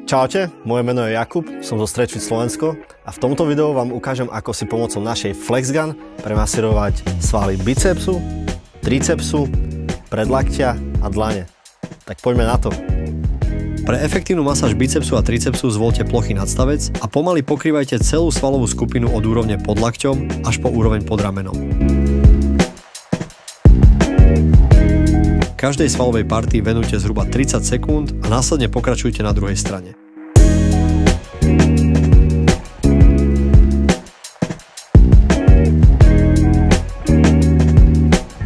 Čaute, moje meno je Jakub, som zo Stretch Fit Slovensko a v tomto videu vám ukážem, ako si pomocou našej FlexGun premasírovať svaly bicepsu, tricepsu, predlaktia a dlane. Tak poďme na to. Pre efektívnu masáž bicepsu a tricepsu zvoľte plochý nadstavec a pomaly pokrývajte celú svalovú skupinu od úrovne pod lakťom až po úroveň pod ramenom. Každej svalovej partii venujte zhruba 30 sekúnd a následne pokračujte na druhej strane.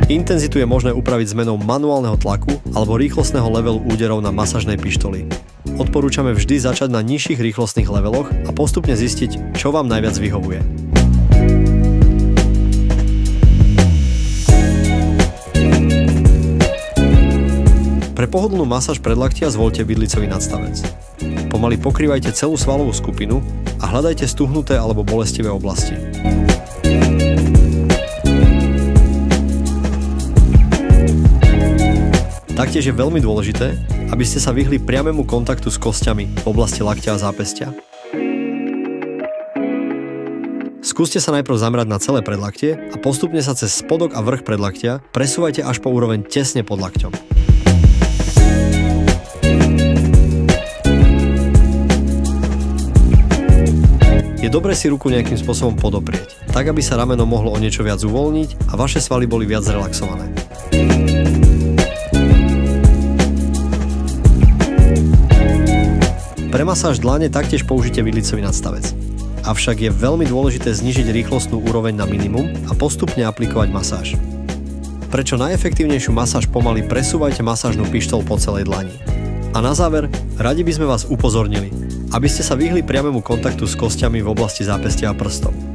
Intenzitu je možné upraviť zmenou manuálneho tlaku alebo rýchlostného levelu úderov na masážnej pištoli. Odporúčame vždy začať na nižších rýchlostných leveloch a postupne zistiť, čo vám najviac vyhovuje. Pre pohodlnú masáž predlaktia zvoľte vidlicový nadstavec. Pomaly pokrývajte celú svalovú skupinu a hľadajte stuhnuté alebo bolestivé oblasti. Taktiež je veľmi dôležité, aby ste sa vyhli priamému kontaktu s kostiami v oblasti lakťa a zápestia. Skúste sa najprv zamerať na celé predlaktie a postupne sa cez spodok a vrch predlaktia presúvajte až po úroveň tesne pod lakťom. Je dobré si ruku nejakým spôsobom podoprieť, tak aby sa rameno mohlo o niečo viac uvoľniť a vaše svaly boli viac zrelaxované. Pre masáž dlane taktiež použite vidlicový nadstavec. Avšak je veľmi dôležité znížiť rýchlostnú úroveň na minimum a postupne aplikovať masáž. Pre čo najefektívnejšiu masáž pomaly presúvajte masážnu pištoľ po celej dlani. A na záver, radi by sme vás upozornili, aby ste sa vyhli priamému kontaktu s kostiami v oblasti zápestia a prstov.